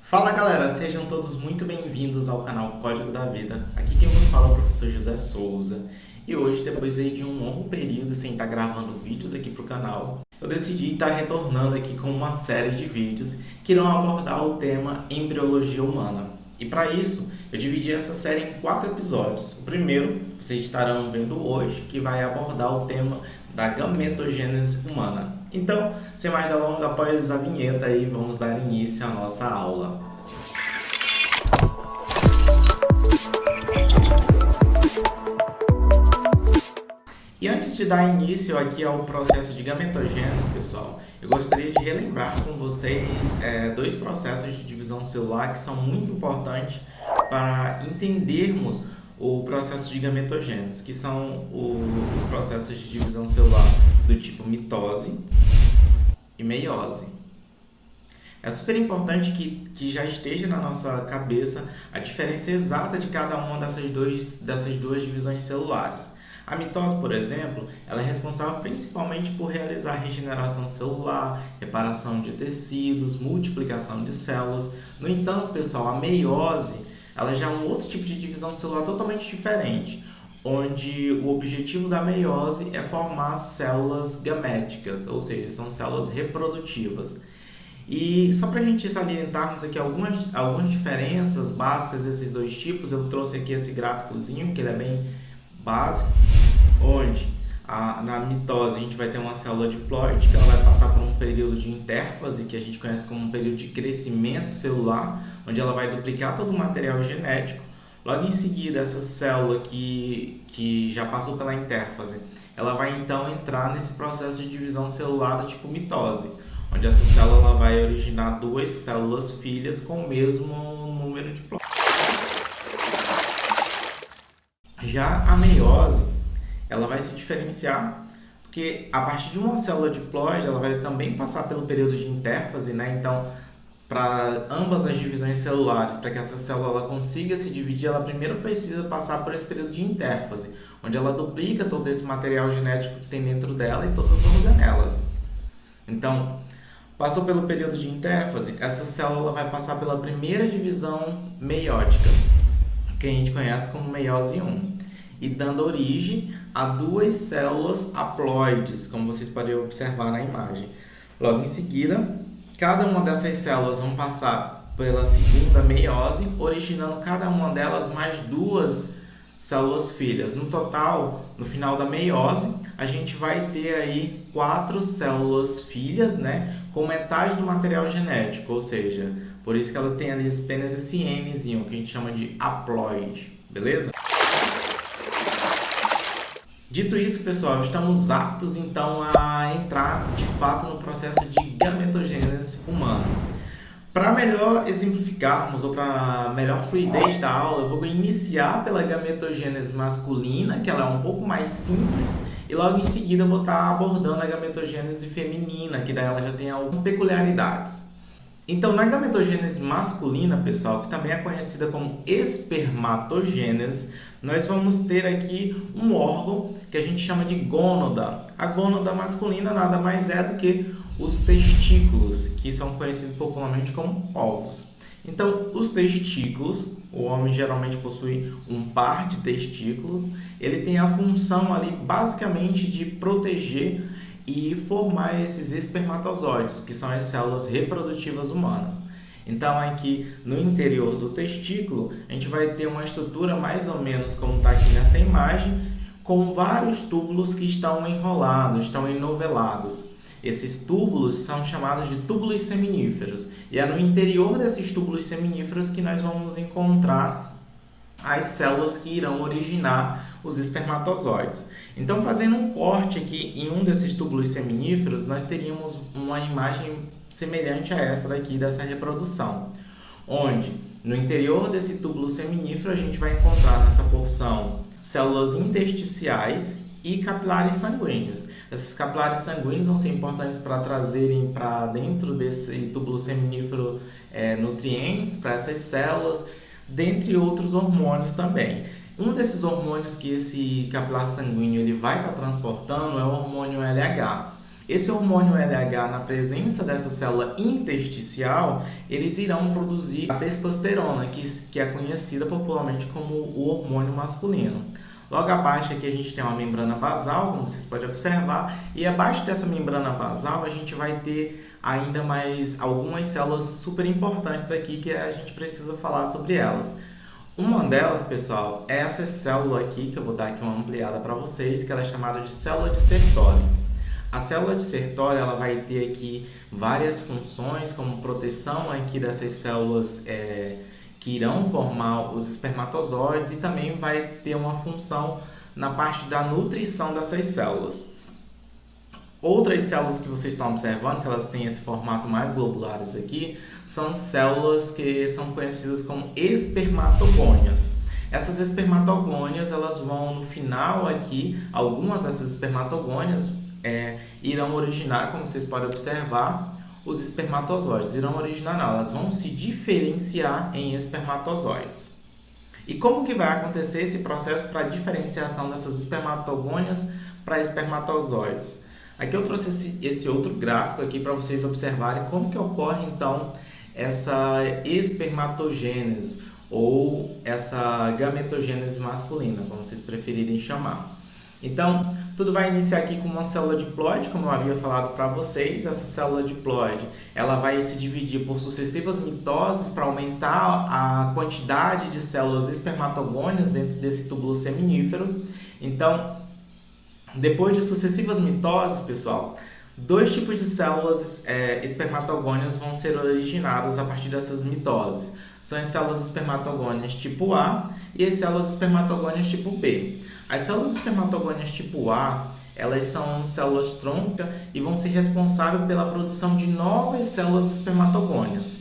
Fala galera, sejam todos muito bem-vindos ao canal Código da Vida. Aqui quem vos fala é o professor José Souza. E hoje, depois aí de um longo período sem estar gravando vídeos aqui para o canal, eu decidi estar retornando aqui com uma série de vídeos que irão abordar o tema embriologia humana. E para isso, eu dividi essa série em 4 episódios. O primeiro, vocês estarão vendo hoje, que vai abordar o tema da gametogênese humana. Então, sem mais delongas, após a vinheta aí, vamos dar início à nossa aula. E antes de dar início aqui ao processo de gametogênese, pessoal, eu gostaria de relembrar com vocês dois processos de divisão celular que são muito importantes para entendermos o processo de gametogênese, que são os processos de divisão celular do tipo mitose e meiose. É super importante que já esteja na nossa cabeça a diferença exata de cada uma dessas duas divisões celulares. A mitose, por exemplo, ela é responsável principalmente por realizar regeneração celular, reparação de tecidos, multiplicação de células. No entanto, pessoal, a meiose ela já é um outro tipo de divisão celular totalmente diferente, onde o objetivo da meiose é formar células gaméticas, ou seja, são células reprodutivas. E só para a gente salientarmos aqui algumas diferenças básicas desses dois tipos, eu trouxe aqui esse gráficozinho, que ele é bem básico, onde na mitose a gente vai ter uma célula diploide, que ela vai passar por um período de intérfase, que a gente conhece como um período de crescimento celular, onde ela vai duplicar todo o material genético. Logo em seguida, essa célula que já passou pela intérfase, ela vai então entrar nesse processo de divisão celular do tipo mitose, onde essa célula ela vai originar duas células filhas com o mesmo número de ploide. Já a meiose, ela vai se diferenciar porque a partir de uma célula diploide, ela vai também passar pelo período de intérfase, né? Então, para ambas as divisões celulares, para que essa célula ela consiga se dividir, ela primeiro precisa passar por esse período de intérfase, onde ela duplica todo esse material genético que tem dentro dela e todas as organelas. Então, passou pelo período de intérfase, essa célula vai passar pela primeira divisão meiótica, que a gente conhece como meiose 1, e dando origem a duas células haploides, como vocês podem observar na imagem. Logo em seguida, cada uma dessas células vão passar pela segunda meiose, originando cada uma delas mais duas células filhas. No total, no final da meiose, a gente vai ter aí 4 células filhas, né, com metade do material genético, ou seja, por isso que ela tem ali apenas esse Nzinho, que a gente chama de haploide, beleza? Dito isso, pessoal, estamos aptos então a entrar de fato no processo de gametogênese humana. Para melhor exemplificarmos ou para melhor fluidez da aula, eu vou iniciar pela gametogênese masculina, que ela é um pouco mais simples, e logo em seguida eu vou estar abordando a gametogênese feminina, que daí ela já tem algumas peculiaridades. Então, na gametogênese masculina, pessoal, que também é conhecida como espermatogênese, nós vamos ter aqui um órgão que a gente chama de gônada. A gônada masculina nada mais é do que os testículos, que são conhecidos popularmente como ovos. Então, os testículos, o homem geralmente possui um par de testículos, ele tem a função ali basicamente de proteger e formar esses espermatozoides, que são as células reprodutivas humanas. Então, aqui no interior do testículo, a gente vai ter uma estrutura mais ou menos como está aqui nessa imagem, com vários túbulos que estão enrolados, estão enovelados. Esses túbulos são chamados de túbulos seminíferos, e é no interior desses túbulos seminíferos que nós vamos encontrar as células que irão originar os espermatozoides. Então, fazendo um corte aqui em um desses túbulos seminíferos, nós teríamos uma imagem semelhante a essa daqui dessa reprodução, onde no interior desse túbulo seminífero a gente vai encontrar nessa porção células intersticiais e capilares sanguíneos. Esses capilares sanguíneos vão ser importantes para trazerem para dentro desse túbulo seminífero nutrientes para essas células, dentre outros hormônios também. Um desses hormônios que esse capilar sanguíneo ele vai estar transportando é o hormônio LH. Esse hormônio LH, na presença dessa célula intersticial, eles irão produzir a testosterona, que é conhecida popularmente como o hormônio masculino. Logo abaixo aqui a gente tem uma membrana basal, como vocês podem observar, e abaixo dessa membrana basal a gente vai ter ainda mais algumas células super importantes aqui que a gente precisa falar sobre elas. Uma delas, pessoal, é essa célula aqui, que eu vou dar aqui uma ampliada para vocês, que ela é chamada de célula de Sertoli. A célula de Sertoli, ela vai ter aqui várias funções, como proteção aqui dessas células que irão formar os espermatozoides, e também vai ter uma função na parte da nutrição dessas células. Outras células que vocês estão observando, que elas têm esse formato mais globulares aqui, são células que são conhecidas como espermatogônias. Essas espermatogônias, elas vão no final aqui, algumas dessas espermatogônias irão originar, como vocês podem observar, os espermatozoides. Irão originar, não, elas vão se diferenciar em espermatozoides. E como que vai acontecer esse processo para a diferenciação dessas espermatogônias para espermatozoides? Aqui eu trouxe esse outro gráfico aqui para vocês observarem como que ocorre então essa espermatogênese ou essa gametogênese masculina, como vocês preferirem chamar. Então, tudo vai iniciar aqui com uma célula diploide, como eu havia falado para vocês. Essa célula diploide, ela vai se dividir por sucessivas mitoses para aumentar a quantidade de células espermatogônias dentro desse túbulo seminífero. Então, depois de sucessivas mitoses, pessoal, dois tipos de células espermatogônias vão ser originadas a partir dessas mitoses. São as células espermatogônias tipo A e as células espermatogônias tipo B. As células espermatogônias tipo A, elas são células tronco e vão ser responsáveis pela produção de novas células espermatogônias.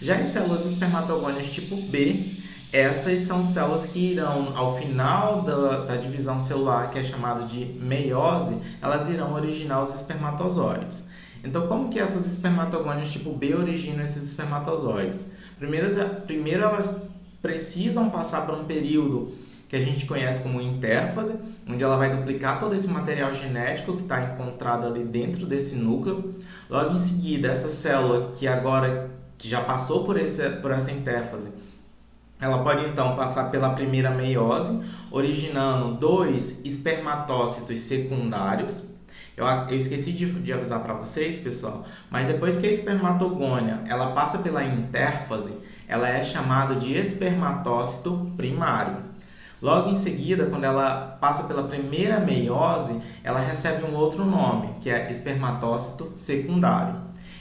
Já as células espermatogônias tipo B, essas são células que irão, ao final da divisão celular, que é chamada de meiose, elas irão originar os espermatozoides. Então, como que essas espermatogônias tipo B originam esses espermatozoides? Primeiro elas precisam passar por um período que a gente conhece como intérfase, onde ela vai duplicar todo esse material genético que está encontrado ali dentro desse núcleo. Logo em seguida, essa célula que já passou por essa intérfase, ela pode então passar pela primeira meiose, originando 2 espermatócitos secundários. Eu esqueci de avisar para vocês, pessoal, mas depois que a espermatogônia ela passa pela intérfase, ela é chamada de espermatócito primário. Logo em seguida, quando ela passa pela primeira meiose, ela recebe um outro nome, que é espermatócito secundário.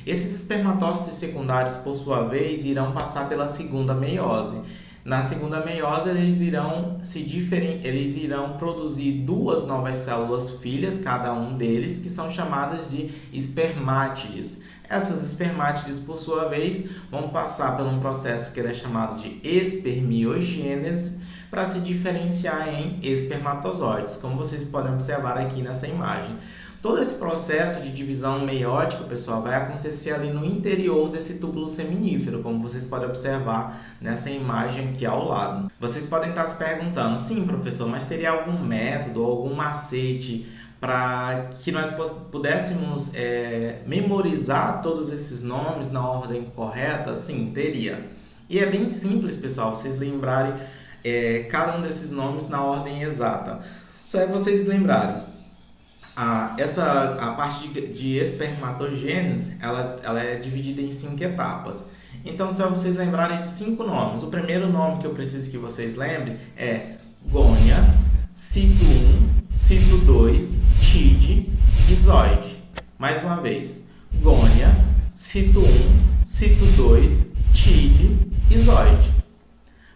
Esses espermatócitos secundários, por sua vez, irão passar pela segunda meiose. Na segunda meiose, eles irão produzir 2 novas células filhas, cada um deles, que são chamadas de espermátides. Essas espermátides, por sua vez, vão passar por um processo que é chamado de espermiogênese, para se diferenciar em espermatozoides, como vocês podem observar aqui nessa imagem. Todo esse processo de divisão meiótica, pessoal, vai acontecer ali no interior desse túbulo seminífero, como vocês podem observar nessa imagem aqui ao lado. Vocês podem estar se perguntando, sim, professor, mas teria algum método, algum macete para que nós pudéssemos memorizar todos esses nomes na ordem correta? Sim, teria. E é bem simples, pessoal, vocês lembrarem cada um desses nomes na ordem exata. Só é vocês lembrarem. A parte de espermatogênese, ela é dividida em 5 etapas. Então, só vocês lembrarem de 5 nomes. O primeiro nome que eu preciso que vocês lembrem é gônia, cito 1, cito 2, TID e zoide. Mais uma vez, gônia, cito 1, cito 2, TID e zoide.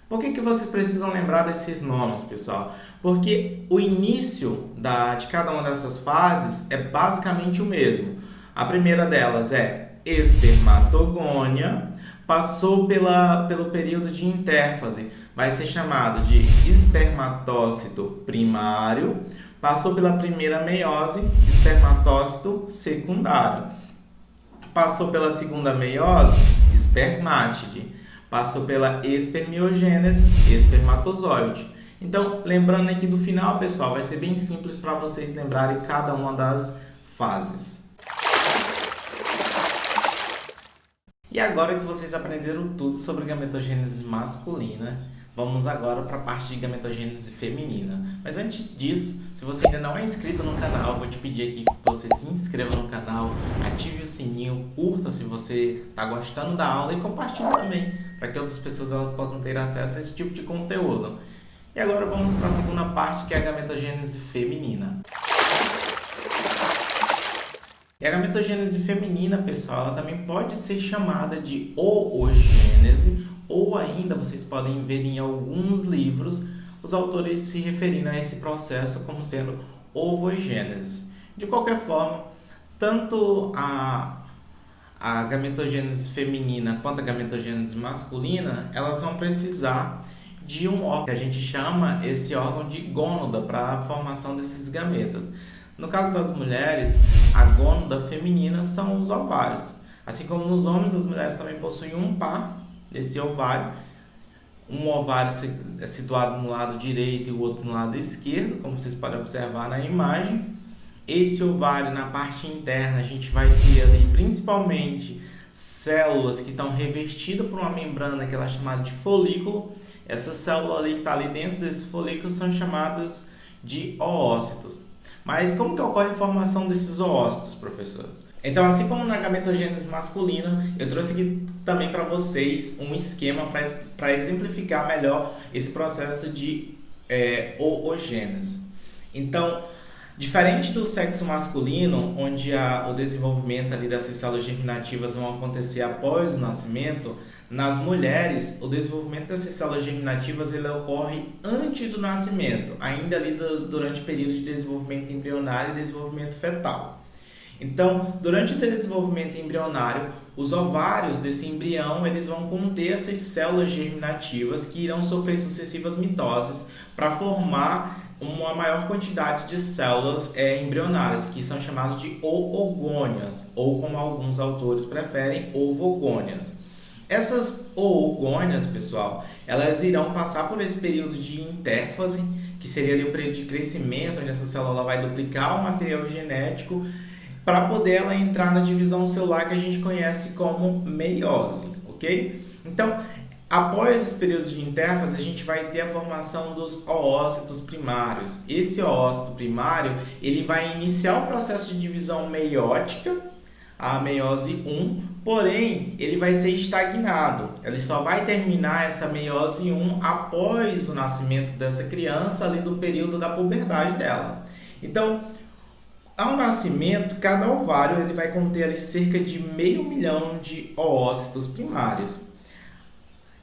Por que vocês precisam lembrar desses nomes, pessoal? Porque o início de cada uma dessas fases é basicamente o mesmo. A primeira delas é espermatogônia, passou pelo período de intérfase, vai ser chamado de espermatócito primário, passou pela primeira meiose, espermatócito secundário, passou pela segunda meiose, espermátide, passou pela espermiogênese, espermatozoide. Então, lembrando aqui do final, pessoal, vai ser bem simples para vocês lembrarem cada uma das fases. E agora que vocês aprenderam tudo sobre gametogênese masculina, vamos agora para a parte de gametogênese feminina. Mas antes disso, se você ainda não é inscrito no canal, vou te pedir aqui que você se inscreva no canal, ative o sininho, curta se você está gostando da aula e compartilhe também, para que outras pessoas elas possam ter acesso a esse tipo de conteúdo. E agora vamos para a segunda parte, que é a gametogênese feminina. E a gametogênese feminina, pessoal, ela também pode ser chamada de oogênese, ou ainda vocês podem ver em alguns livros os autores se referindo a esse processo como sendo ovogênese. De qualquer forma, tanto a gametogênese feminina quanto a gametogênese masculina, elas vão precisar de um órgão, que a gente chama esse órgão de gônada para a formação desses gametas. No caso das mulheres, a gônada feminina são os ovários. Assim como nos homens, as mulheres também possuem um par desse ovário. Um ovário é situado no lado direito e o outro no lado esquerdo, como vocês podem observar na imagem. Esse ovário, na parte interna, a gente vai ter ali principalmente células que estão revestidas por uma membrana que ela é chamada de folículo. Essa célula ali que está ali dentro desses folículos são chamadas de oócitos. Mas como que ocorre a formação desses oócitos, professor? Então, assim como na gametogênese masculina, eu trouxe aqui também para vocês um esquema para exemplificar melhor esse processo de oogênese. Então, diferente do sexo masculino, onde o desenvolvimento ali dessas células germinativas vão acontecer após o nascimento, nas mulheres, o desenvolvimento dessas células germinativas ele ocorre antes do nascimento, ainda ali durante o período de desenvolvimento embrionário e desenvolvimento fetal. Então, durante o desenvolvimento embrionário, os ovários desse embrião eles vão conter essas células germinativas que irão sofrer sucessivas mitoses para formar uma maior quantidade de células embrionárias, que são chamadas de oogônias, ou como alguns autores preferem, ovogônias. Essas oogônias, pessoal, elas irão passar por esse período de intérfase, que seria ali o período de crescimento, onde essa célula vai duplicar o material genético, para poder ela entrar na divisão celular que a gente conhece como meiose, ok? Então, após esse período de intérfase, a gente vai ter a formação dos oócitos primários. Esse oócito primário, ele vai iniciar o processo de divisão meiótica, a meiose 1, porém, ele vai ser estagnado. Ele só vai terminar essa meiose 1 após o nascimento dessa criança, ali do período da puberdade dela. Então, ao nascimento, cada ovário ele vai conter ali cerca de 500 mil de oócitos primários.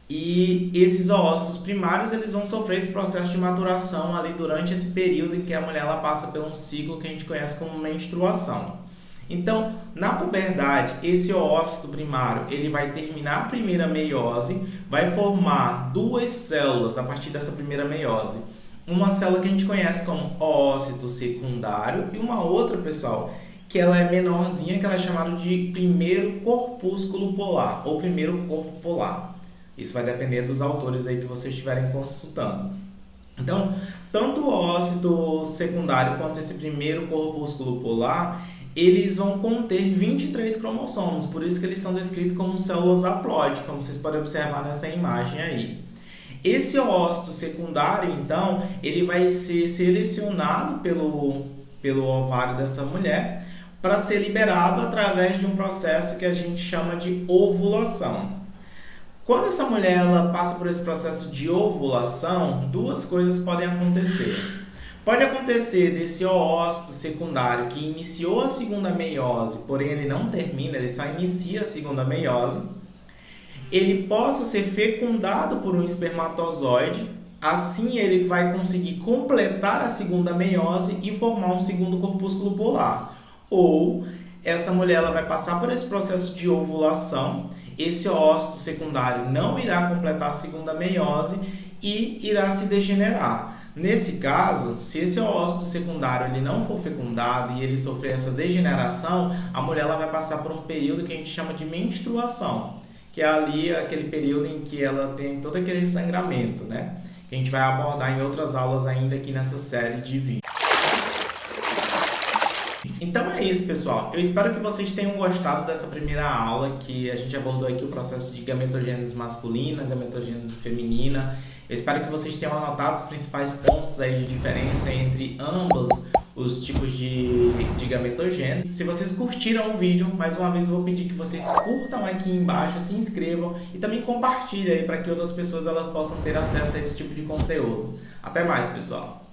E esses oócitos primários eles vão sofrer esse processo de maturação ali durante esse período em que a mulher ela passa por um ciclo que a gente conhece como menstruação. Então, na puberdade, esse oócito primário ele vai terminar a primeira meiose, vai formar duas células a partir dessa primeira meiose. Uma célula que a gente conhece como oócito secundário e uma outra, pessoal, que ela é menorzinha, que ela é chamada de primeiro corpúsculo polar ou primeiro corpo polar. Isso vai depender dos autores aí que vocês estiverem consultando. Então, tanto o oócito secundário quanto esse primeiro corpúsculo polar, eles vão conter 23 cromossomos, por isso que eles são descritos como células haploide, como vocês podem observar nessa imagem aí. Esse oócito secundário, então, ele vai ser selecionado pelo ovário dessa mulher para ser liberado através de um processo que a gente chama de ovulação. Quando essa mulher ela passa por esse processo de ovulação, duas coisas podem acontecer. Pode acontecer desse oócito secundário que iniciou a segunda meiose, porém ele não termina, ele só inicia a segunda meiose, ele possa ser fecundado por um espermatozoide, assim ele vai conseguir completar a segunda meiose e formar um segundo corpúsculo polar. Ou essa mulher ela vai passar por esse processo de ovulação, esse oócito secundário não irá completar a segunda meiose e irá se degenerar. Nesse caso, se esse oócito secundário ele não for fecundado e ele sofrer essa degeneração, a mulher ela vai passar por um período que a gente chama de menstruação, que é ali aquele período em que ela tem todo aquele sangramento, né? Que a gente vai abordar em outras aulas ainda aqui nessa série de vídeos. Então é isso, pessoal. Eu espero que vocês tenham gostado dessa primeira aula, que a gente abordou aqui o processo de gametogênese masculina, gametogênese feminina. Eu espero que vocês tenham anotado os principais pontos aí de diferença entre ambos os tipos de gametogênese. Se vocês curtiram o vídeo, mais uma vez eu vou pedir que vocês curtam aqui embaixo, se inscrevam e também compartilhem aí para que outras pessoas elas possam ter acesso a esse tipo de conteúdo. Até mais, pessoal!